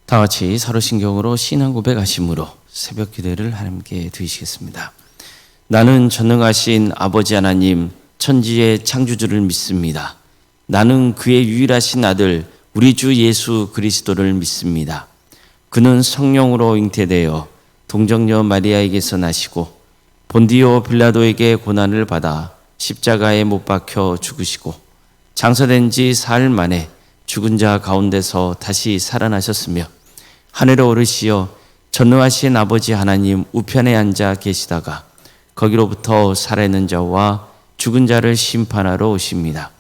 다 같이 사도신경으로 신앙 고백하심으로 새벽 기도를 함께 드리시겠습니다. 나는 전능하신 아버지 하나님 천지의 창조주를 믿습니다. 나는 그의 유일하신 아들 우리 주 예수 그리스도를 믿습니다. 그는 성령으로 잉태되어 동정녀 마리아에게서 나시고 본디오 빌라도에게 고난을 받아 십자가에 못 박혀 죽으시고 장사된 지 사흘 만에 죽은 자 가운데서 다시 살아나셨으며 하늘에 오르시어 전능하신 아버지 하나님 우편에 앉아 계시다가 거기로부터 살아있는 자와 죽은 자를 심판하러 오십니다.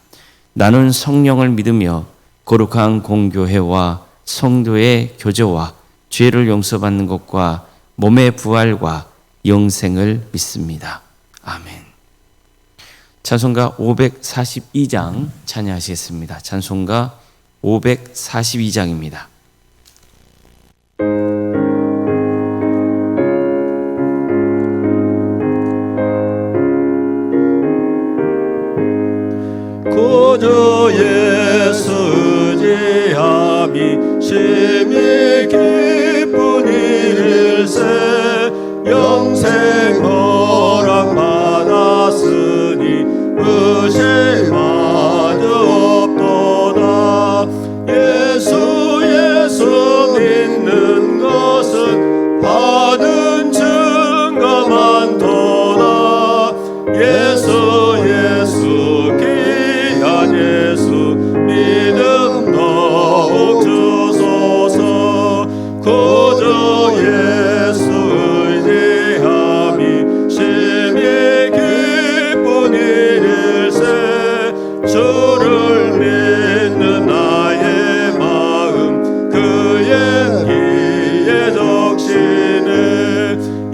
나는 성령을 믿으며 거룩한 공교회와 성도의 교제와 죄를 용서받는 것과 몸의 부활과 영생을 믿습니다. 아멘. 찬송가 542장 찬양하시겠습니다. 찬송가 542장입니다. 구주 예수 의지함이 심히 기쁜 일일세 영생 허락 받았으니 의심하지 없도다. 예수 믿는 것은 받은 증거 많도다. 예수 귀한 예수 믿음 더욱 주소서. 구주 예수 의지함이 심히 기쁜 일일세 주를 믿는 나의 마음 그의 기에 적시네.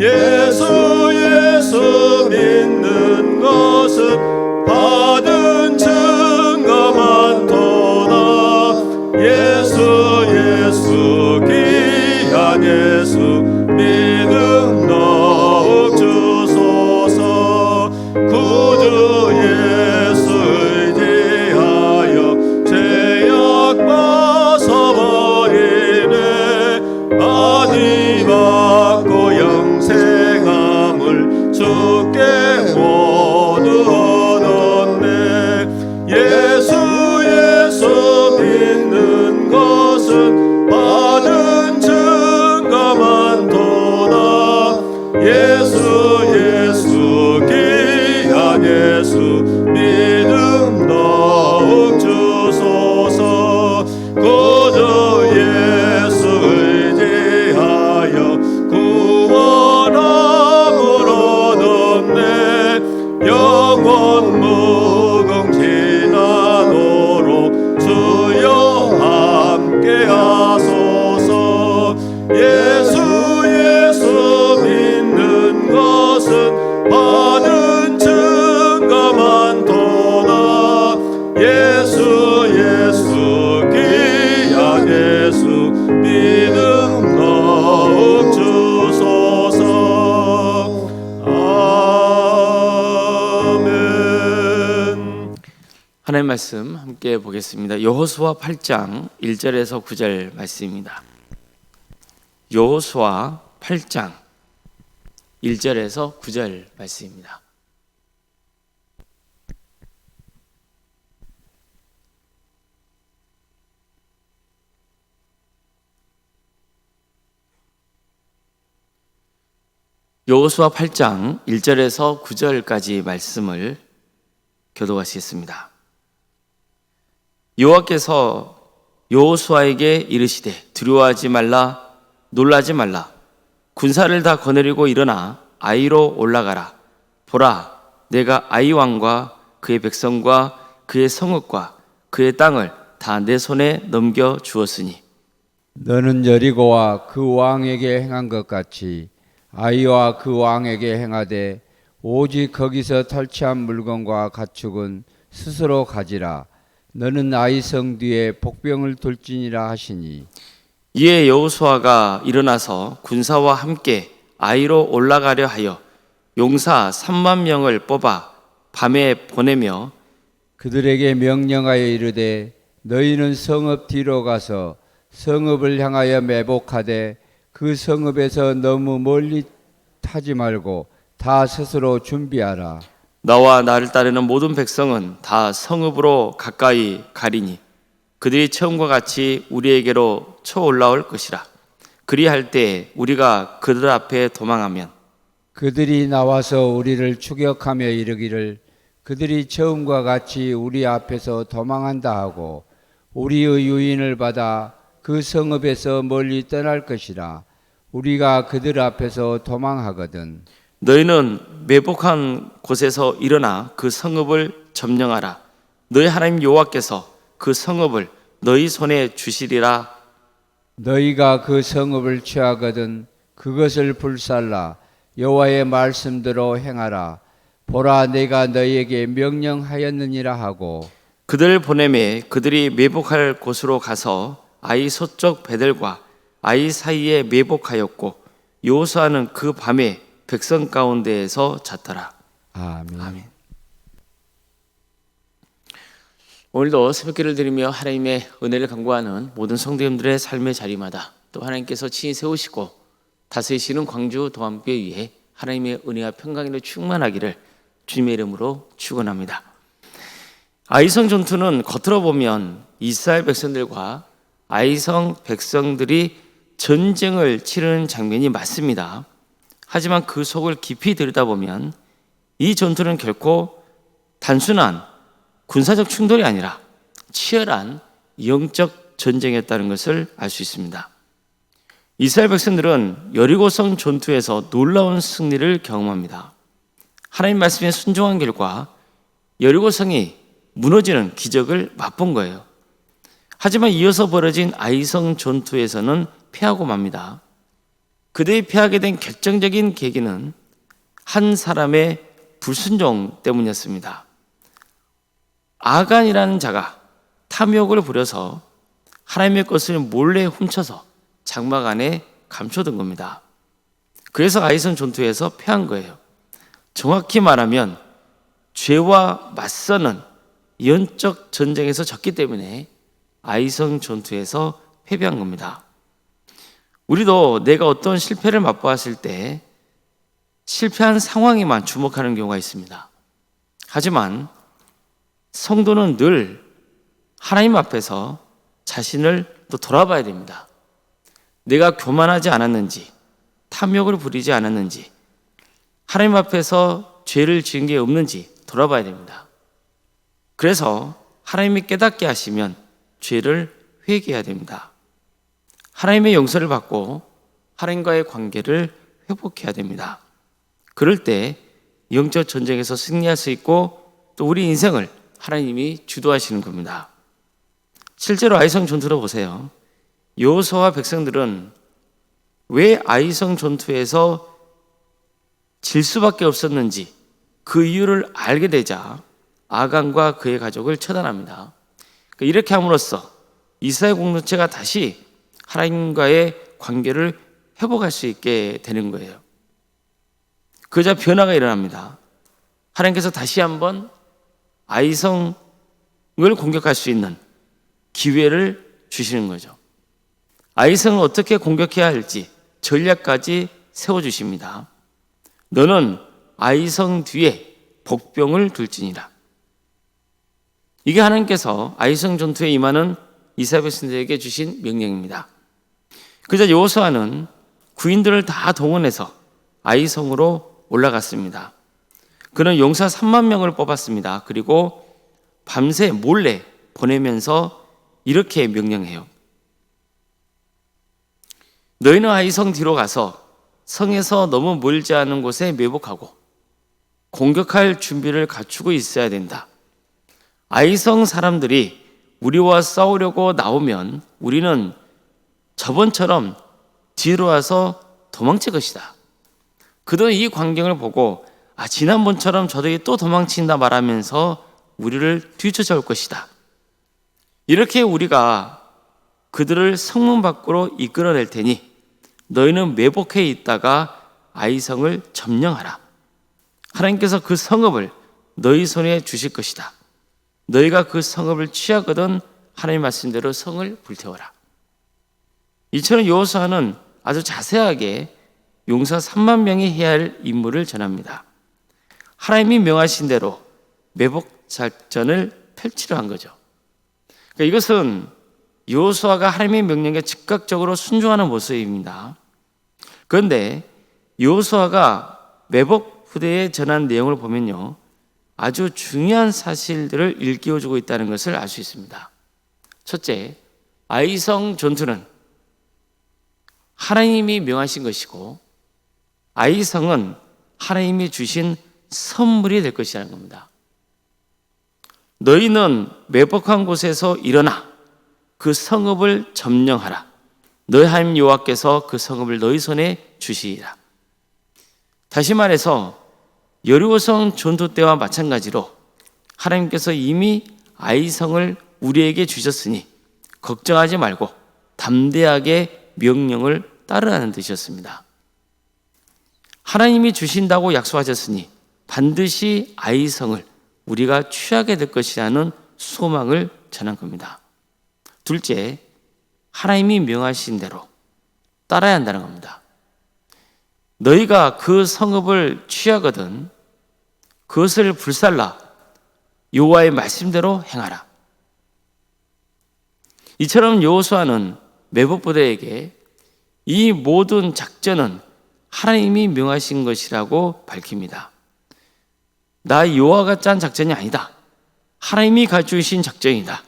예수 믿는 것은 받은 증거 많도다. 예수 귀한 예수 믿음 더욱 주소서. 구주 예수 의지하여 죄악 벗어버리네. 아니 받고 영생함을 주께 모두 얻었네. 예수 믿는 것은 받은 증거 많도다. 예수 귀한 예수 믿음 더욱 주소서. 구주 예수 의지하여 구원함을 얻었네. 영원 무궁지나도록 주여 함께 하소서. 예수 믿는 것은 받은 증거 많도다. 예수 귀한 예수 믿음 더욱 주소서. 아멘. 하나님 말씀 함께 보겠습니다. 여호수아 8장 1절에서 9절 말씀입니다. 여호수아 8장 1절에서 9절 말씀입니다. 여호수아 8장 1절에서 9절까지 말씀을 교독하시겠습니다. 여호와께서 여호수아에게 이르시되 두려워하지 말라 놀라지 말라 군사를 다 거느리고 일어나 아이로 올라가라. 보라 내가 아이 왕과 그의 백성과 그의 성읍과 그의 땅을 다 내 손에 넘겨 주었으니 너는 여리고와 그 왕에게 행한 것 같이 아이와 그 왕에게 행하되 오직 거기서 탈취한 물건과 가축은 스스로 가지라. 너는 아이 성 뒤에 복병을 돌지니라 하시니. 이에 여호수아가 일어나서 군사와 함께 아이로 올라가려 하여 용사 3만 명을 뽑아 밤에 보내며 그들에게 명령하여 이르되 너희는 성읍 뒤로 가서 성읍을 향하여 매복하되 그 성읍에서 너무 멀리 타지 말고 다 스스로 준비하라. 나와 나를 따르는 모든 백성은 다 성읍으로 가까이 가리니 그들이 처음과 같이 우리에게로 쳐 올라올 것이라. 그리할 때 우리가 그들 앞에 도망하면 그들이 나와서 우리를 추격하며 이르기를 그들이 처음과 같이 우리 앞에서 도망한다 하고 우리의 유인을 받아 그 성읍에서 멀리 떠날 것이라. 우리가 그들 앞에서 도망하거든 너희는 매복한 곳에서 일어나 그 성읍을 점령하라. 너희 하나님 여호와께서 그 성읍을 너희 손에 주시리라. 너희가 그 성읍을 취하거든 그것을 불살라. 여호와의 말씀대로 행하라. 보라, 내가 너희에게 명령하였느니라 하고 그들 보내매 그들이 매복할 곳으로 가서 아이 서쪽 베델과 아이 사이에 매복하였고 여호수아는 그 밤에 백성 가운데에서 잤더라. 아멘. 아멘. 오늘도 새벽기를 드리며 하나님의 은혜를 간구하는 모든 성도님들의 삶의 자리마다 또 하나님께서 친히 세우시고 다스리시는 광주 도안교회 위에 하나님의 은혜와 평강으로 충만하기를 주님의 이름으로 축원합니다. 아이성 전투는 겉으로 보면 이스라엘 백성들과 아이성 백성들이 전쟁을 치르는 장면이 맞습니다. 하지만 그 속을 깊이 들여다보면 이 전투는 결코 단순한 군사적 충돌이 아니라 치열한 영적 전쟁이었다는 것을 알 수 있습니다. 이스라엘 백성들은 여리고성 전투에서 놀라운 승리를 경험합니다. 하나님 말씀에 순종한 결과 여리고성이 무너지는 기적을 맛본 거예요. 하지만 이어서 벌어진 아이성 전투에서는 패하고 맙니다. 그들이 패하게 된 결정적인 계기는 한 사람의 불순종 때문이었습니다. 아간이라는 자가 탐욕을 부려서 하나님의 것을 몰래 훔쳐서 장막 안에 감춰둔 겁니다. 그래서 아이성 전투에서 패한 거예요. 정확히 말하면 죄와 맞서는 영적 전쟁에서 졌기 때문에 아이성 전투에서 패배한 겁니다. 우리도 내가 어떤 실패를 맛보았을 때 실패한 상황에만 주목하는 경우가 있습니다. 하지만 성도는 늘 하나님 앞에서 자신을 또 돌아봐야 됩니다. 내가 교만하지 않았는지, 탐욕을 부리지 않았는지, 하나님 앞에서 죄를 지은 게 없는지 돌아봐야 됩니다. 그래서 하나님이 깨닫게 하시면 죄를 회개해야 됩니다. 하나님의 용서를 받고 하나님과의 관계를 회복해야 됩니다. 그럴 때 영적 전쟁에서 승리할 수 있고 또 우리 인생을 하나님이 주도하시는 겁니다. 실제로 아이성 전투를 보세요. 여호수아와 백성들은 왜 아이성 전투에서 질 수밖에 없었는지 그 이유를 알게 되자 아간과 그의 가족을 처단합니다. 이렇게 함으로써 이스라엘 공동체가 다시 하나님과의 관계를 회복할 수 있게 되는 거예요. 그러자 변화가 일어납니다. 하나님께서 다시 한번 아이성을 공격할 수 있는 기회를 주시는 거죠. 아이성을 어떻게 공격해야 할지 전략까지 세워주십니다. 너는 아이성 뒤에 복병을 둘지니라. 이게 하나님께서 아이성 전투에 임하는 이스라엘 백성들에게 주신 명령입니다. 그러자 여호수아는 구인들을 다 동원해서 아이성으로 올라갔습니다. 그는 용사 3만 명을 뽑았습니다. 그리고 밤새 몰래 보내면서 이렇게 명령해요. 너희는 아이성 뒤로 가서 성에서 너무 멀지 않은 곳에 매복하고 공격할 준비를 갖추고 있어야 된다. 아이성 사람들이 우리와 싸우려고 나오면 우리는 저번처럼 뒤로 와서 도망칠 것이다. 그들은 이 광경을 보고 지난번처럼 저들이 또 도망친다 말하면서 우리를 뒤쫓아올 것이다. 이렇게 우리가 그들을 성문 밖으로 이끌어낼 테니 너희는 매복해 있다가 아이성을 점령하라. 하나님께서 그 성읍을 너희 손에 주실 것이다. 너희가 그 성읍을 취하거든 하나님 말씀대로 성을 불태워라. 이처럼 여호수아는 아주 자세하게 용사 3만 명이 해야 할 임무를 전합니다. 하나님이 명하신 대로 매복 작전을 펼치려 한 거죠. 그러니까 이것은 여호수아가 하나님의 명령에 즉각적으로 순종하는 모습입니다. 그런데 여호수아가 매복 부대에 전한 내용을 보면요, 아주 중요한 사실들을 일깨워주고 있다는 것을 알 수 있습니다. 첫째, 아이성 전투는 하나님이 명하신 것이고 아이성은 하나님이 주신 선물이 될 것이라는 겁니다. 너희는 매복한 곳에서 일어나 그 성읍을 점령하라. 너희 하나님 여호와께서 그 성읍을 너희 손에 주시리라. 다시 말해서 여리고성 전투 때와 마찬가지로 하나님께서 이미 아이성을 우리에게 주셨으니 걱정하지 말고 담대하게 명령을 따르라는 뜻이었습니다. 하나님이 주신다고 약속하셨으니 반드시 아이성을 우리가 취하게 될 것이라는 소망을 전한 겁니다. 둘째, 하나님이 명하신 대로 따라야 한다는 겁니다. 너희가 그 성읍을 취하거든 그것을 불살라 여호와의 말씀대로 행하라. 이처럼 여호수아는 매복부대에게 이 모든 작전은 하나님이 명하신 것이라고 밝힙니다. 나 여호와가 짠 작전이 아니다. 하나님이 가르쳐주신 작전이다.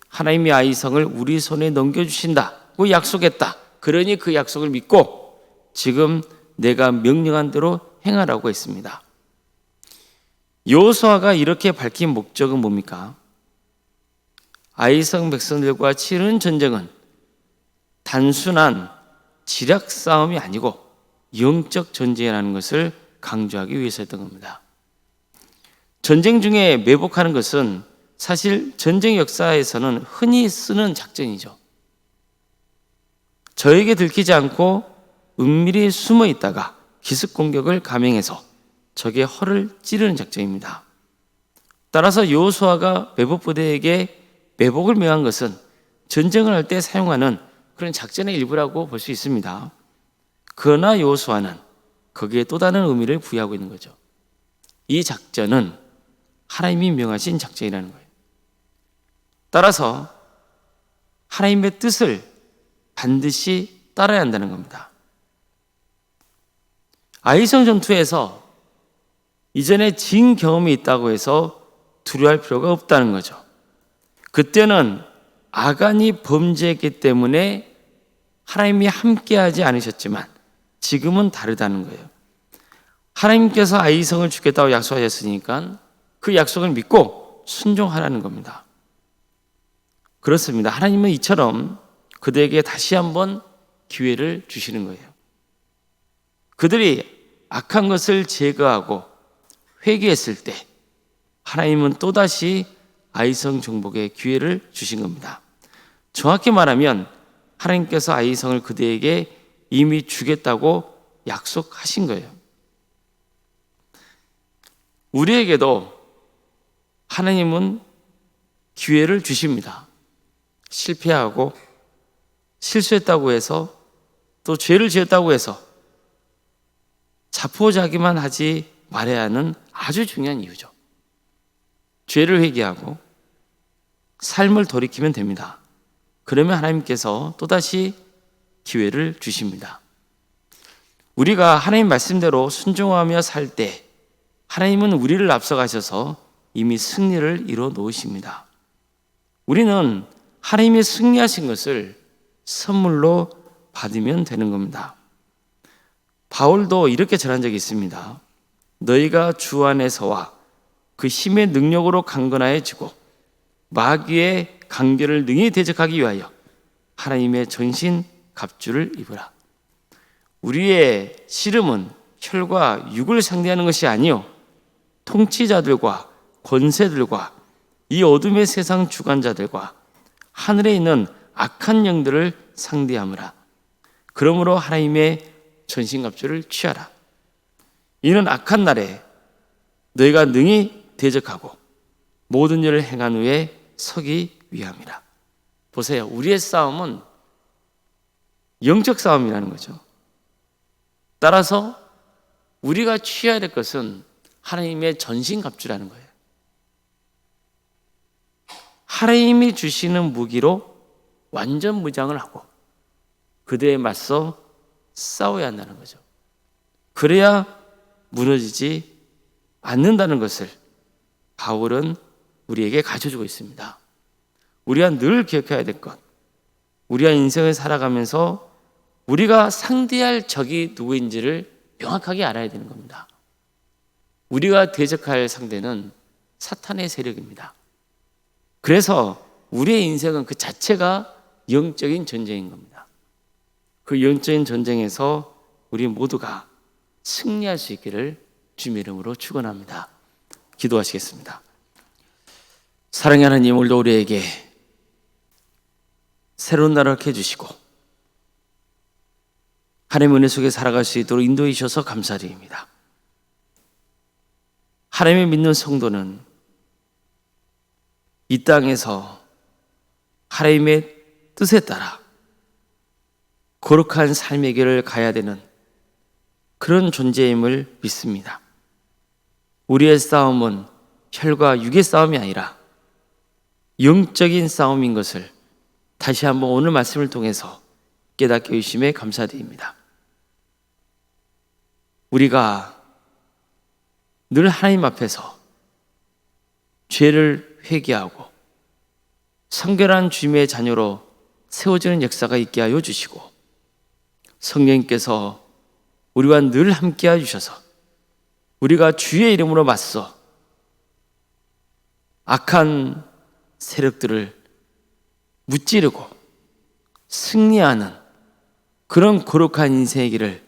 하나님이 아이성을 우리 손에 넘겨주신다고 약속했다. 그러니 그 약속을 믿고 지금 내가 명령한 대로 행하라고 했습니다. 여호수아가 이렇게 밝힌 목적은 뭡니까? 아이성 백성들과 치르는 전쟁은 단순한 지략 싸움이 아니고 영적 전쟁이라는 것을 강조하기 위해서였던 겁니다. 전쟁 중에 매복하는 것은 사실 전쟁 역사에서는 흔히 쓰는 작전이죠. 적에게 들키지 않고 은밀히 숨어 있다가 기습 공격을 감행해서 적의 허를 찌르는 작전입니다. 따라서 여호수아가 매복부대에게 매복을 명한 것은 전쟁을 할 때 사용하는 그런 작전의 일부라고 볼 수 있습니다. 그러나 여호수아는 거기에 또 다른 의미를 부여하고 있는 거죠. 이 작전은 하나님이 명하신 작전이라는 거예요. 따라서 하나님의 뜻을 반드시 따라야 한다는 겁니다. 아이성 전투에서 이전에 진 경험이 있다고 해서 두려워할 필요가 없다는 거죠. 그때는 아간이 범죄했기 때문에 하나님이 함께하지 않으셨지만 지금은 다르다는 거예요. 하나님께서 아이성을 주겠다고 약속하셨으니까 그 약속을 믿고 순종하라는 겁니다. 그렇습니다. 하나님은 이처럼 그들에게 다시 한번 기회를 주시는 거예요. 그들이 악한 것을 제거하고 회개했을 때 하나님은 또다시 아이성 정복의 기회를 주신 겁니다. 정확히 말하면 하나님께서 아이성을 그들에게 이미 주겠다고 약속하신 거예요. 우리에게도 하나님은 기회를 주십니다. 실패하고 실수했다고 해서 또 죄를 지었다고 해서 자포자기만 하지 말아야 하는 아주 중요한 이유죠. 죄를 회개하고 삶을 돌이키면 됩니다. 그러면 하나님께서 또다시 기회를 주십니다. 우리가 하나님 말씀대로 순종하며 살 때 하나님은 우리를 앞서가셔서 이미 승리를 이루어 놓으십니다. 우리는 하나님이 승리하신 것을 선물로 받으면 되는 겁니다. 바울도 이렇게 전한 적이 있습니다. 너희가 주 안에서와 그 힘의 능력으로 강건하여지고 마귀의 강결을 능히 대적하기 위하여 하나님의 전신 갑주를 입으라. 우리의 씨름은 혈과 육을 상대하는 것이 아니요 통치자들과 권세들과 이 어둠의 세상 주관자들과 하늘에 있는 악한 영들을 상대하므라. 그러므로 하나님의 전신갑주를 취하라. 이는 악한 날에 너희가 능히 대적하고 모든 일을 행한 후에 서기 위함이라. 보세요. 우리의 싸움은 영적 싸움이라는 거죠. 따라서 우리가 취해야 될 것은 하나님의 전신갑주라는 거예요. 하나님이 주시는 무기로 완전 무장을 하고 그들에 맞서 싸워야 한다는 거죠. 그래야 무너지지 않는다는 것을 바울은 우리에게 가르쳐주고 있습니다. 우리가 늘 기억해야 될 것, 우리가 인생을 살아가면서 우리가 상대할 적이 누구인지를 명확하게 알아야 되는 겁니다. 우리가 대적할 상대는 사탄의 세력입니다. 그래서 우리의 인생은 그 자체가 영적인 전쟁인 겁니다. 그 영적인 전쟁에서 우리 모두가 승리할 수 있기를 주님의 이름으로 축원합니다. 기도하시겠습니다. 사랑의 하나님, 오늘도 우리에게 새로운 날을 해주시고 하나님의 은혜 속에 살아갈 수 있도록 인도해 주셔서 감사드립니다. 하나님을 믿는 성도는 이 땅에서 하나님의 뜻에 따라 거룩한 삶의 길을 가야 되는 그런 존재임을 믿습니다. 우리의 싸움은 혈과 육의 싸움이 아니라 영적인 싸움인 것을 다시 한번 오늘 말씀을 통해서 깨닫게 해주심에 감사드립니다. 우리가 늘 하나님 앞에서 죄를 회개하고 성결한 주님의 자녀로 세워지는 역사가 있게 하여 주시고 성령님께서 우리와 늘 함께 해주셔서 우리가 주의 이름으로 맞서 악한 세력들을 무찌르고 승리하는 그런 거룩한 인생의 길을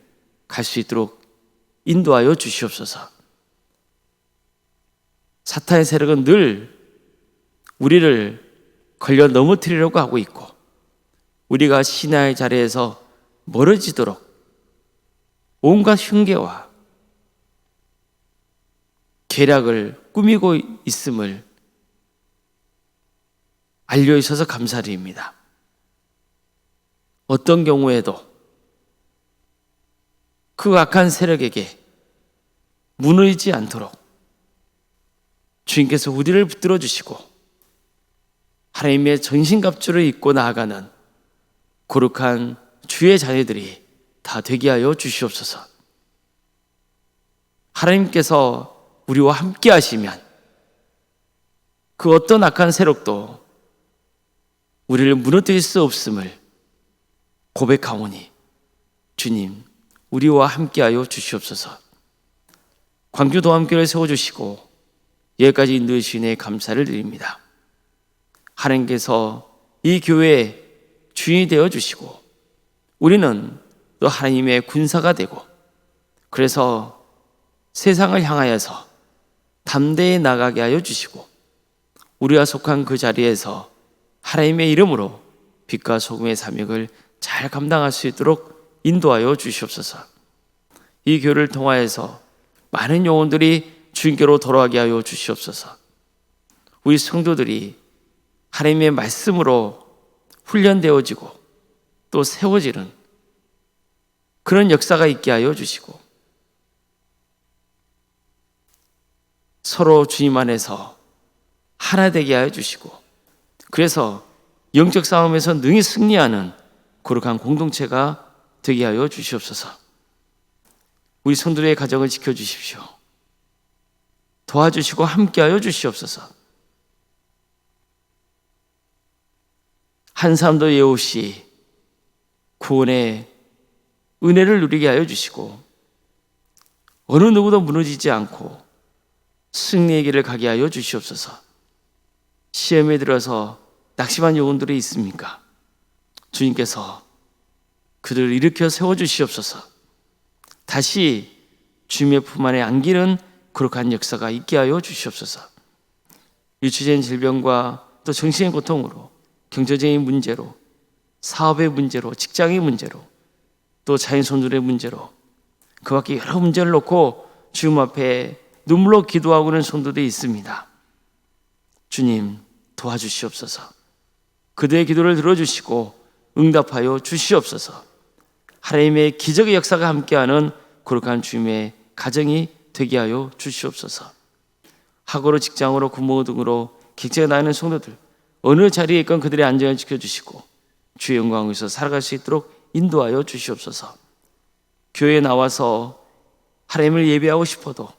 갈 수 있도록 인도하여 주시옵소서. 사탄의 세력은 늘 우리를 걸려 넘어뜨리려고 하고 있고 우리가 신앙의 자리에서 멀어지도록 온갖 흉계와 계략을 꾸미고 있음을 알려주셔서 감사드립니다. 어떤 경우에도 그 악한 세력에게 무너지지 않도록 주님께서 우리를 붙들어 주시고 하나님의 전신갑주를 입고 나아가는 거룩한 주의 자녀들이 다 되게 하여 주시옵소서. 하나님께서 우리와 함께 하시면 그 어떤 악한 세력도 우리를 무너뜨릴 수 없음을 고백하오니 주님, 우리와 함께하여 주시옵소서. 광주 도함교회를 세워주시고 여기까지 인도해 주시니 감사를 드립니다. 하나님께서 이 교회의 주인이 되어 주시고 우리는 또 하나님의 군사가 되고 그래서 세상을 향하여서 담대히 나가게 하여 주시고 우리가 속한 그 자리에서 하나님의 이름으로 빛과 소금의 사명을 잘 감당할 수 있도록 인도하여 주시옵소서. 이 교회를 통하여서 많은 영혼들이 주님께로 돌아가게 하여 주시옵소서. 우리 성도들이 하나님의 말씀으로 훈련되어지고 또 세워지는 그런 역사가 있게 하여 주시고 서로 주님 안에서 하나 되게 하여 주시고 그래서 영적 싸움에서 능히 승리하는 거룩한 공동체가 되게 하여 주시옵소서. 우리 성도들의 가정을 지켜주십시오. 도와주시고 함께하여 주시옵소서. 한 사람도 예 없이 구원의 은혜를 누리게 하여 주시고 어느 누구도 무너지지 않고 승리의 길을 가게 하여 주시옵소서. 시험에 들어서 낙심한 영혼들이 있습니까? 주님께서 그들을 일으켜 세워주시옵소서. 다시 주님의 품 안에 안기는 거룩한 역사가 있게 하여 주시옵소서. 유치된 질병과 또 정신의 고통으로 경제적인 문제로 사업의 문제로 직장의 문제로 또 자연손들의 문제로 그 밖에 여러 문제를 놓고 주님 앞에 눈물로 기도하고는 성도들이 있습니다. 주님 도와주시옵소서. 그들의 기도를 들어주시고 응답하여 주시옵소서. 하나님의 기적의 역사가 함께하는 거룩한 주님의 가정이 되게 하여 주시옵소서. 학으로 직장으로 부모 등으로 객지가 나는 성도들 어느 자리에 있건 그들의 안전을 지켜주시고 주의 영광에서 살아갈 수 있도록 인도하여 주시옵소서. 교회에 나와서 하나님을 예배하고 싶어도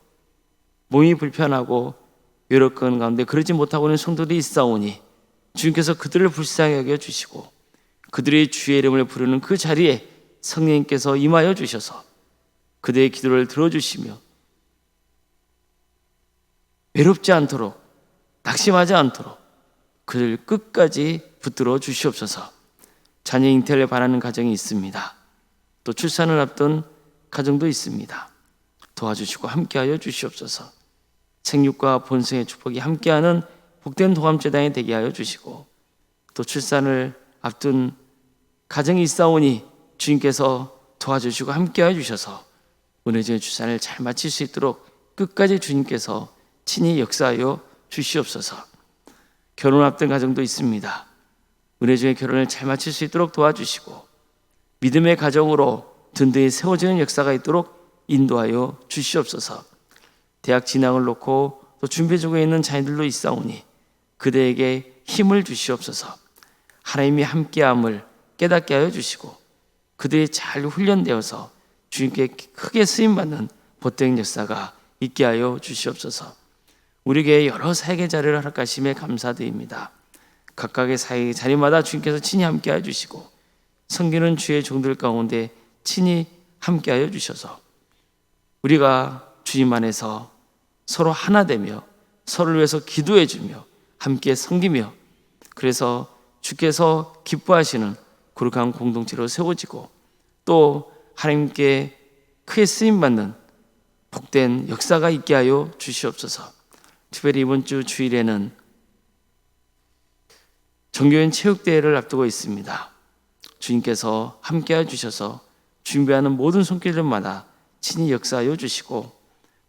몸이 불편하고 외롭건 가운데 그러지 못하고 있는 성도들이 있사오니 주님께서 그들을 불쌍히 여겨 주시고 그들의 주의 이름을 부르는 그 자리에 성령님께서 임하여 주셔서 그들의 기도를 들어주시며 외롭지 않도록 낙심하지 않도록 그들 끝까지 붙들어 주시옵소서. 자녀 잉태를 바라는 가정이 있습니다. 또 출산을 앞둔 가정도 있습니다. 도와주시고 함께하여 주시옵소서. 생육과 본성의 축복이 함께하는 복된 도감제단이 되게 하여 주시고 또 출산을 앞둔 가정이 있사오니 주님께서 도와주시고 함께하여 주셔서 은혜적인 출산을 잘 마칠 수 있도록 끝까지 주님께서 친히 역사하여 주시옵소서. 결혼 앞둔 가정도 있습니다. 은혜적인 결혼을 잘 마칠 수 있도록 도와주시고 믿음의 가정으로 든든히 세워지는 역사가 있도록 인도하여 주시옵소서. 대학 진학을 놓고 또 준비 중에 있는 자녀들도 있사오니 그들에게 힘을 주시옵소서. 하나님이 함께함을 깨닫게 하여 주시고 그들이 잘 훈련되어서 주님께 크게 쓰임받는 보탬 역사가 있게 하여 주시옵소서. 우리 교회 여러 사역의 자리를 허락하심에 감사드립니다. 각각의 사역의 자리마다 주님께서 친히 함께하여 주시고 섬기는 주의 종들 가운데 친히 함께하여 주셔서 우리가 주님 안에서 서로 하나 되며 서로를 위해서 기도해 주며 함께 섬기며 그래서 주께서 기뻐하시는 거룩한 공동체로 세워지고 또 하나님께 크게 쓰임받는 복된 역사가 있게 하여 주시옵소서. 특별히 이번 주 주일에는 정교인 체육대회를 앞두고 있습니다. 주님께서 함께해 주셔서 준비하는 모든 손길들마다 친히 역사하여 주시고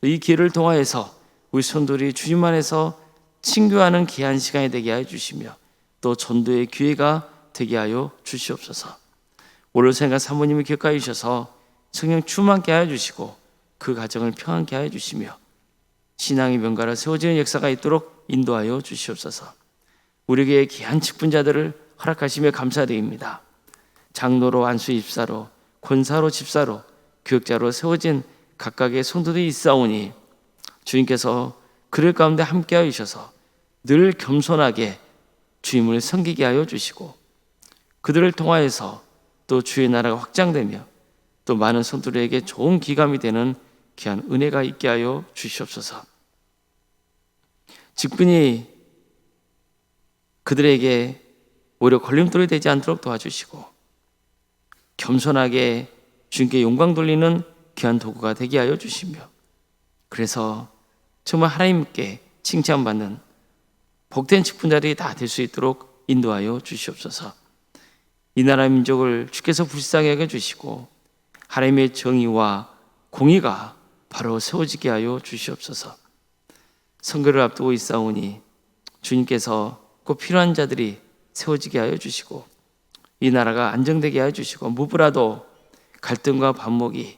이 기회를 통하여서 우리 성도들이 주님 안에서 친교하는 귀한 시간이 되게 하여 주시며 또 전도의 기회가 되게 하여 주시옵소서. 오늘 생각 사모님을 기억하여 주셔서 성령 충만케 하여 주시고 그 가정을 평안케 하여 주시며 신앙의 명가를 세워지는 역사가 있도록 인도하여 주시옵소서. 우리에게 귀한 직분자들을 허락하시며 감사드립니다. 장로로 안수 입사로 권사로 집사로 교육자로 세워진 각각의 성도들이 있사오니 주님께서 그들 가운데 함께하여 주셔서 늘 겸손하게 주님을 섬기게 하여 주시고 그들을 통하여서 또 주의 나라가 확장되며 또 많은 성도들에게 좋은 기감이 되는 귀한 은혜가 있게 하여 주시옵소서. 직분이 그들에게 오히려 걸림돌이 되지 않도록 도와주시고 겸손하게 주님께 영광 돌리는 귀한 도구가 되게 하여 주시며 그래서 정말 하나님께 칭찬받는 복된 직분자들이 다 될 수 있도록 인도하여 주시옵소서. 이 나라 민족을 주께서 불쌍히 여겨 주시고 하나님의 정의와 공의가 바로 세워지게 하여 주시옵소서. 선거를 앞두고 있사오니 주님께서 꼭 필요한 자들이 세워지게 하여 주시고 이 나라가 안정되게 하여 주시고 무브라도 갈등과 반목이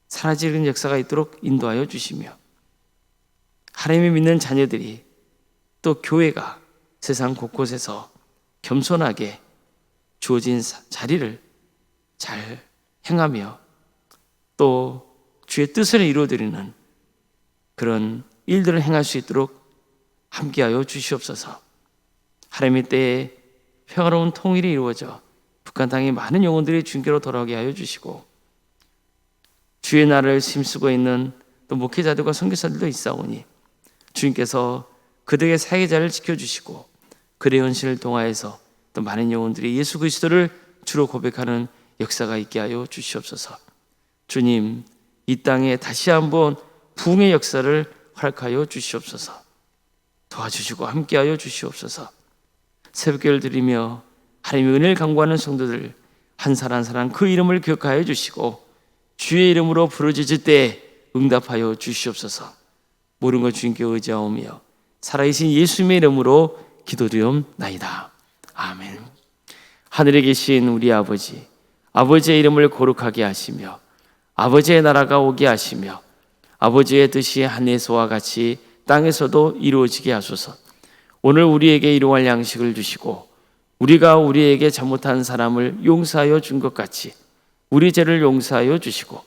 사라지는 역사가 있도록 인도하여 주시며 하나님을 믿는 자녀들이 또 교회가 세상 곳곳에서 겸손하게 주어진 자리를 잘 행하며 또 주의 뜻을 이루어드리는 그런 일들을 행할 수 있도록 함께하여 주시옵소서. 하나님의 때에 평화로운 통일이 이루어져 북한 땅의 많은 영혼들이 주님께로 돌아오게 하여 주시고 주의 나라를 힘쓰고 있는 또 목회자들과 선교사들도 있사오니 주님께서 그들의 사회자를 지켜주시고 그들의 헌신을 통하여서 또 많은 영혼들이 예수 그리스도를 주로 고백하는 역사가 있게 하여 주시옵소서. 주님, 이 땅에 다시 한번 부흥의 역사를 허락하여 주시옵소서. 도와주시고 함께하여 주시옵소서. 새벽기를 드리며 하나님의 은혜를 간구하는 성도들 한 사람 한 사람 그 이름을 기억하여 주시고 주의 이름으로 부르짖을 때 응답하여 주시옵소서. 모든 것 주님께 의지하오며 살아계신 예수님의 이름으로 기도드리옵나이다. 아멘. 하늘에 계신 우리 아버지, 아버지의 이름을 거룩하게 하시며 아버지의 나라가 오게 하시며 아버지의 뜻이 하늘에서와 같이 땅에서도 이루어지게 하소서. 오늘 우리에게 일용할 양식을 주시고 우리가 우리에게 잘못한 사람을 용서하여 준 것 같이 우리 죄를 용서하여 주시고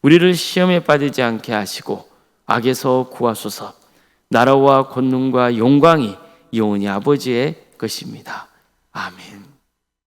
우리를 시험에 빠지지 않게 하시고 악에서 구하소서. 나라와 권능과 영광이 영원히 아버지의 것입니다. 아멘.